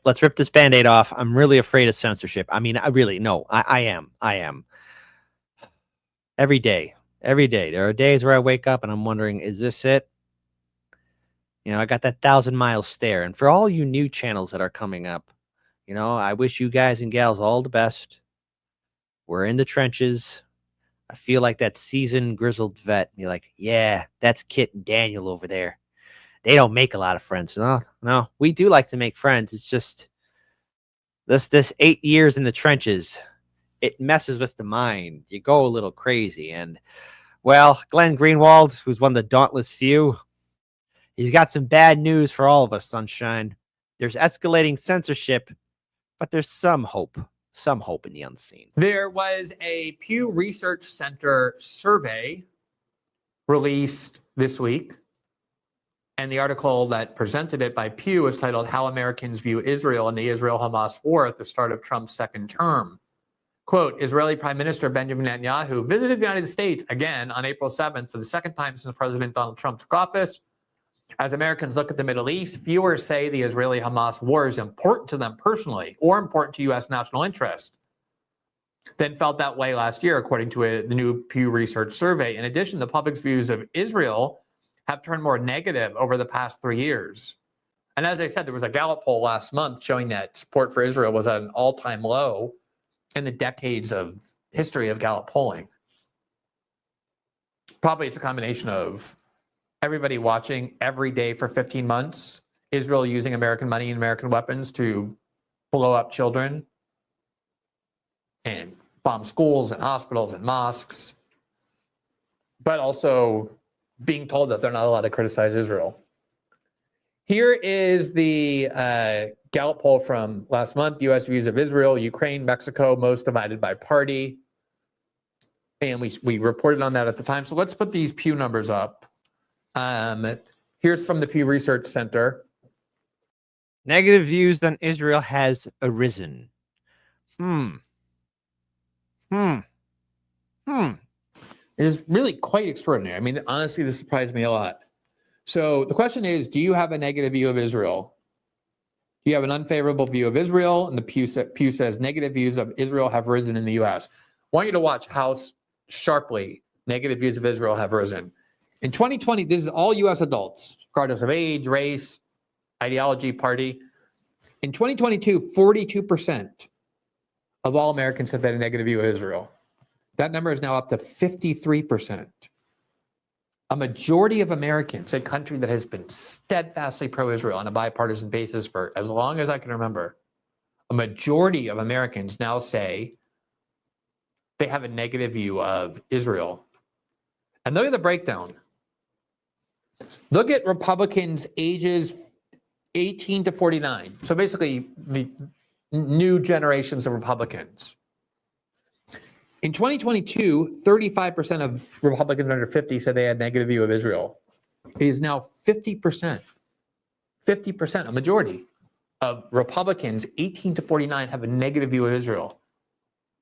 let's rip this Band-Aid off. I'm really afraid of censorship. I mean, I am. Every day. There are days where I wake up and I'm wondering, is this it? I got that 1,000-mile stare. And for all you new channels that are coming up, I wish you guys and gals all the best. We're in the trenches. I feel like that seasoned, grizzled vet. You're like, yeah, that's Kit and Daniel over there. They don't make a lot of friends. No, we do like to make friends. It's just this 8 years in the trenches, it messes with the mind. You go a little crazy. And, well, Glenn Greenwald, who's one of the dauntless few, he's got some bad news for all of us, Sunshine. There's escalating censorship, but there's some hope in the unseen. There was a Pew Research Center survey released this week, and the article that presented it by Pew is titled "How Americans View Israel and the Israel-Hamas War at the Start of Trump's Second Term." Quote, Israeli Prime Minister Benjamin Netanyahu visited the United States again on April 7th for the second time since President Donald Trump took office. As Americans look at the Middle East, fewer say the Israeli-Hamas war is important to them personally or important to U.S. national interest than felt that way last year, according to the new Pew Research survey. In addition, the public's views of Israel have turned more negative over the past 3 years. And as I said, there was a Gallup poll last month showing that support for Israel was at an all-time low in the decades of history of Gallup polling. Probably it's a combination of everybody watching every day for 15 months, Israel using American money and American weapons to blow up children and bomb schools and hospitals and mosques, but also being told that they're not allowed to criticize Israel. Here is the Gallup poll from last month, U.S. views of Israel, Ukraine, Mexico, most divided by party. And we reported on that at the time. So let's put these Pew numbers up. Here's from the Pew Research Center. Negative views on Israel has arisen. It is really quite extraordinary. I mean, honestly, this surprised me a lot. So the question is, do you have a negative view of Israel? Do you have an unfavorable view of Israel? And the Pew says negative views of Israel have risen in the U.S. I want you to watch how sharply negative views of Israel have risen. In 2020, this is all U.S. adults, regardless of age, race, ideology, party. In 2022, 42% of all Americans said they had a negative view of Israel. That number is now up to 53%. A majority of Americans, a country that has been steadfastly pro-Israel on a bipartisan basis for as long as I can remember, a majority of Americans now say they have a negative view of Israel. And look at the breakdown. Look at Republicans ages 18 to 49. So basically the new generations of Republicans. In 2022, 35% of Republicans under 50 said they had a negative view of Israel. It is now 50%. 50%, a majority of Republicans 18 to 49 have a negative view of Israel.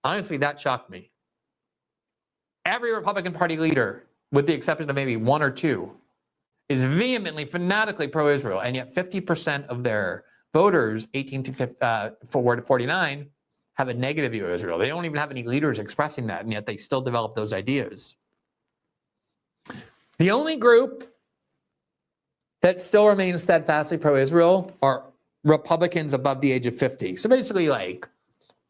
Honestly, that shocked me. Every Republican Party leader, with the exception of maybe one or two, is vehemently, fanatically pro-Israel, and yet 50% of their voters, 18 to 49, have a negative view of Israel. They don't even have any leaders expressing that, and yet they still develop those ideas. The only group that still remains steadfastly pro-Israel are Republicans above the age of 50. So basically like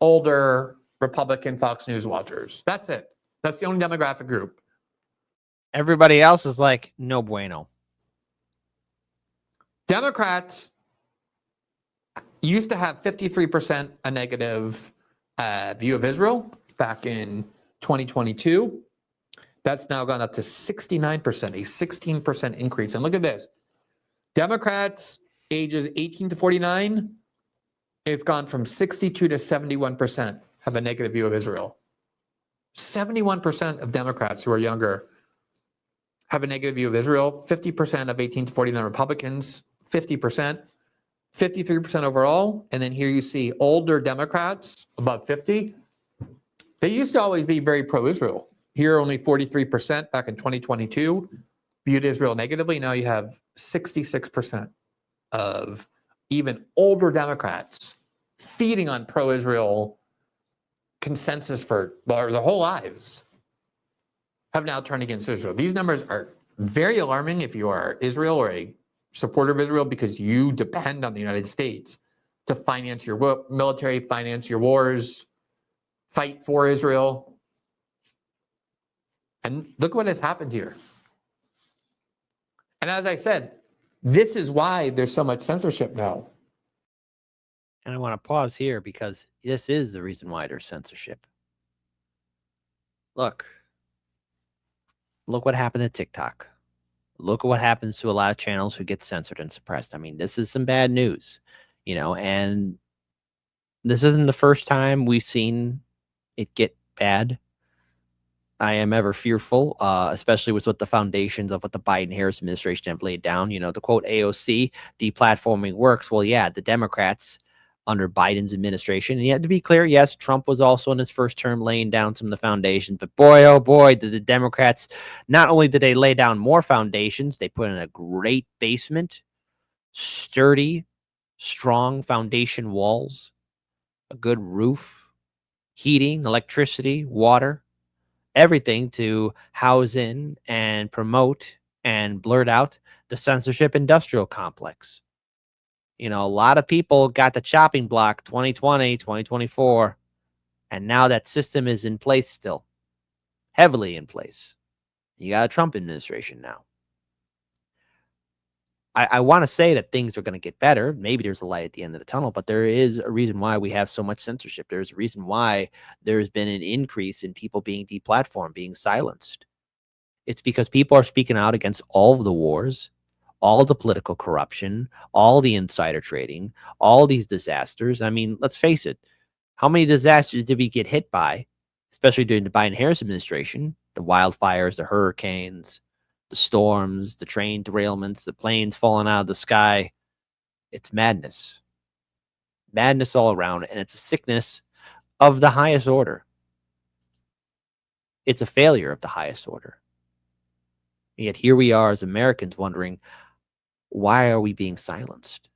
older Republican Fox News watchers. That's it. That's the only demographic group. Everybody else is like, no bueno. Democrats used to have 53% a negative view of Israel back in 2022. That's now gone up to 69%, a 16% increase. And look at this. Democrats ages 18 to 49, it's gone from 62 to 71% have a negative view of Israel. 71% of Democrats who are younger have a negative view of Israel. 50% of 18 to 49 Republicans, 50%. 53% overall, and then here you see older Democrats above 50. They used to always be very pro-Israel. Here, only 43% back in 2022 viewed Israel negatively. Now you have 66% of even older Democrats feeding on pro-Israel consensus for their whole lives have now turned against Israel. These numbers are very alarming if you are Israel or a supporter of Israel, because you depend on the United States to finance your military, finance your wars, fight for Israel. And look what has happened here. And as I said, this is why there's so much censorship now. And I want to pause here because this is the reason why there's censorship. Look what happened to TikTok. Look at what happens to a lot of channels who get censored and suppressed. I mean, this is some bad news, and this isn't the first time we've seen it get bad. I am ever fearful, especially with what the foundations of what the Biden-Harris administration have laid down. The quote AOC, deplatforming works. Well, yeah, the Democrats under Biden's administration. And yet, to be clear, yes, Trump was also in his first term laying down some of the foundations. But boy, oh boy, did the Democrats, not only did they lay down more foundations, they put in a great basement, sturdy, strong foundation walls, a good roof, heating, electricity, water, everything to house in and promote and blurt out the censorship industrial complex. A lot of people got the chopping block 2020, 2024, and now that system is in place still, heavily in place. You got a Trump administration now. I want to say that things are going to get better. Maybe there's a light at the end of the tunnel, but there is a reason why we have so much censorship. There's a reason why there's been an increase in people being deplatformed, being silenced. It's because people are speaking out against all of the wars, all the political corruption, all the insider trading, all these disasters. I mean, let's face it. How many disasters did we get hit by, especially during the Biden-Harris administration? The wildfires, the hurricanes, the storms, the train derailments, the planes falling out of the sky. It's madness. Madness all around, and it's a sickness of the highest order. It's a failure of the highest order. And yet here we are as Americans wondering, why are we being silenced?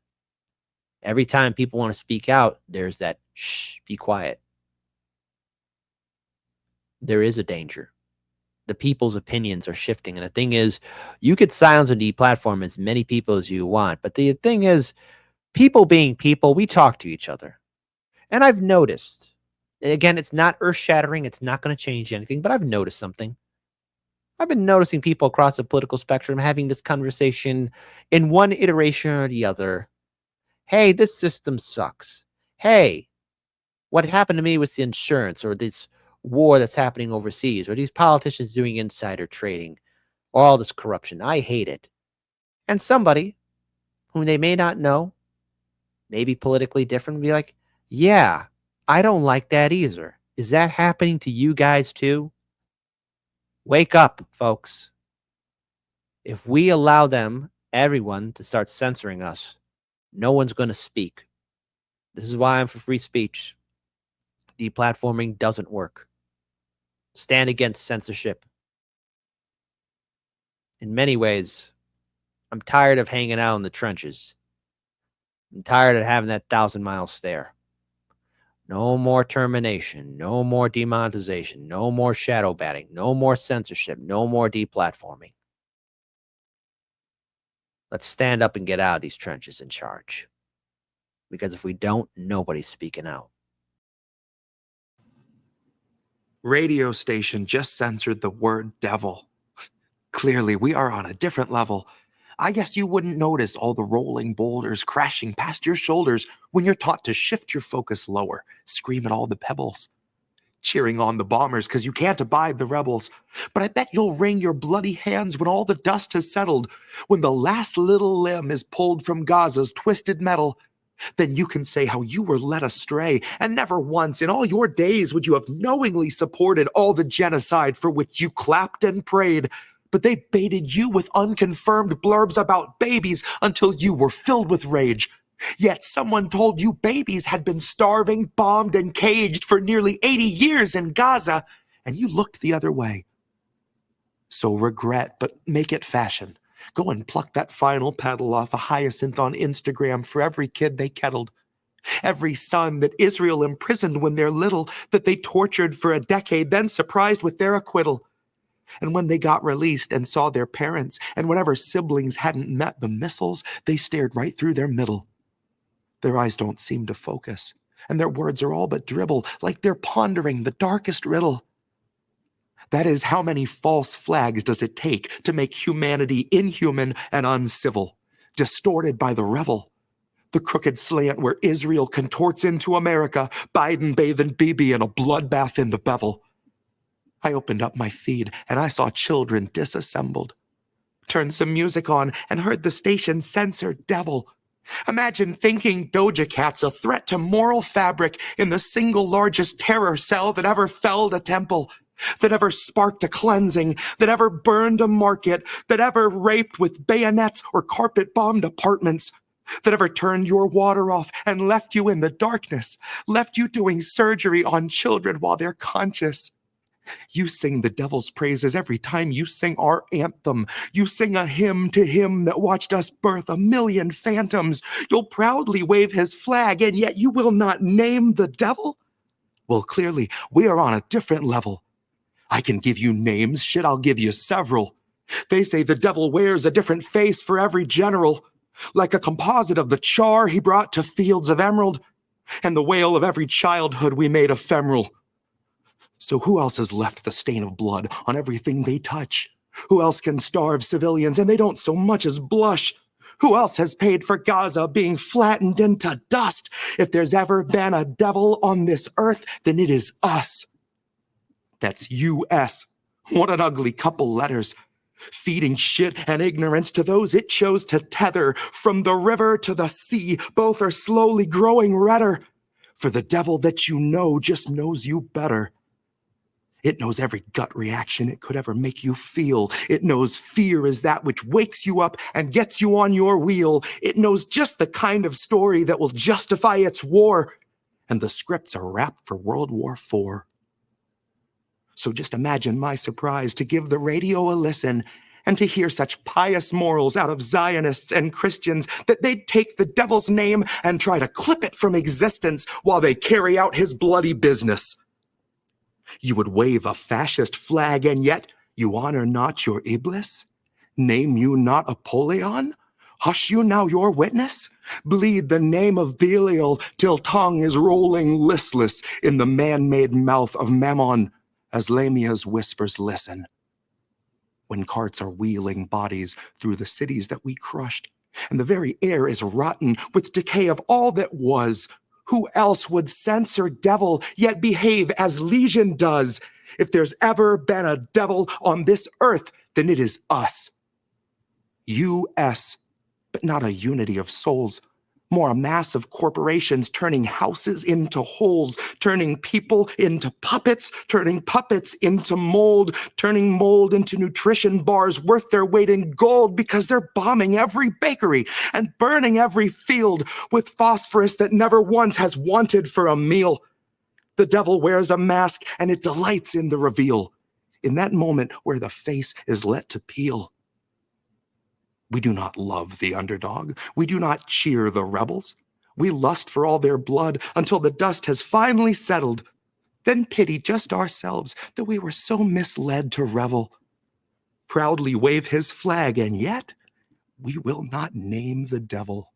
Every time people want to speak out, there's that, shh, be quiet. There is a danger. The people's opinions are shifting. And the thing is, you could silence and deplatform as many people as you want. But the thing is, people being people, we talk to each other. And I've noticed, again, it's not earth-shattering. It's not going to change anything. But I've noticed something. I've been noticing people across the political spectrum having this conversation in one iteration or the other. Hey, this system sucks. Hey, what happened to me with the insurance, or this war that's happening overseas, or these politicians doing insider trading, or all this corruption. I hate it. And somebody whom they may not know, maybe politically different, will be like, yeah, I don't like that either. Is that happening to you guys too? Wake up, folks. If we allow them, everyone, to start censoring us, no one's going to speak. This is why I'm for free speech. Deplatforming doesn't work. Stand against censorship. In many ways, I'm tired of hanging out in the trenches. I'm tired of having that 1,000-mile stare. No more termination, no more demonetization, no more shadow banning, no more censorship, no more deplatforming. Let's stand up and get out of these trenches in charge. Because if we don't, nobody's speaking out. Radio station just censored the word devil. Clearly, we are on a different level. I guess you wouldn't notice all the rolling boulders crashing past your shoulders when you're taught to shift your focus lower, scream at all the pebbles, cheering on the bombers because you can't abide the rebels. But I bet you'll wring your bloody hands when all the dust has settled, when the last little limb is pulled from Gaza's twisted metal. Then you can say how you were led astray, and never once in all your days would you have knowingly supported all the genocide for which you clapped and prayed. But they baited you with unconfirmed blurbs about babies until you were filled with rage. Yet someone told you babies had been starving, bombed, and caged for nearly 80 years in Gaza, and you looked the other way. So regret, but make it fashion. Go and pluck that final petal off a hyacinth on Instagram for every kid they kettled. Every son that Israel imprisoned when they're little, that they tortured for a decade, then surprised with their acquittal. And when they got released and saw their parents and whatever siblings hadn't met the missiles, they stared right through their middle. Their eyes don't seem to focus, and their words are all but dribble, like they're pondering the darkest riddle. That is, how many false flags does it take to make humanity inhuman and uncivil, distorted by the revel? The crooked slant where Israel contorts into America, Biden bathing Bibi in a bloodbath in the bevel. I opened up my feed and I saw children disassembled. Turned some music on and heard the station censor devil. Imagine thinking Doja Cat's a threat to moral fabric in the single largest terror cell that ever felled a temple, that ever sparked a cleansing, that ever burned a market, that ever raped with bayonets or carpet-bombed apartments, that ever turned your water off and left you in the darkness, left you doing surgery on children while they're conscious. You sing the devil's praises every time you sing our anthem. You sing a hymn to him that watched us birth a million phantoms. You'll proudly wave his flag, and yet you will not name the devil? Well, clearly, we are on a different level. I can give you names, shit, I'll give you several. They say the devil wears a different face for every general, like a composite of the char he brought to fields of emerald, and the wail of every childhood we made ephemeral. So who else has left the stain of blood on everything they touch? Who else can starve civilians and they don't so much as blush? Who else has paid for Gaza being flattened into dust? If there's ever been a devil on this earth, then it is us. That's U.S. What an ugly couple letters. Feeding shit and ignorance to those it chose to tether. From the river to the sea, both are slowly growing redder. For the devil that you know just knows you better. It knows every gut reaction it could ever make you feel. It knows fear is that which wakes you up and gets you on your wheel. It knows just the kind of story that will justify its war. And the scripts are wrapped for World War IV. So just imagine my surprise to give the radio a listen and to hear such pious morals out of Zionists and Christians that they'd take the devil's name and try to clip it from existence while they carry out his bloody business. You would wave a fascist flag, and yet you honor not your Iblis? Name you not Apollyon? Hush you now your witness? Bleed the name of Belial till tongue is rolling listless in the man-made mouth of Mammon, as Lamia's whispers listen. When carts are wheeling bodies through the cities that we crushed, and the very air is rotten with decay of all that was, who else would censor devil yet behave as Legion does? If there's ever been a devil on this earth, then it is us. U.S., but not a unity of souls. More a mass of corporations turning houses into holes, turning people into puppets, turning puppets into mold, turning mold into nutrition bars worth their weight in gold because they're bombing every bakery and burning every field with phosphorus that never once has wanted for a meal. The devil wears a mask and it delights in the reveal, in that moment where the face is let to peel. We do not love the underdog. We do not cheer the rebels. We lust for all their blood until the dust has finally settled. Then pity just ourselves that we were so misled to revel. Proudly wave his flag, and yet we will not name the devil.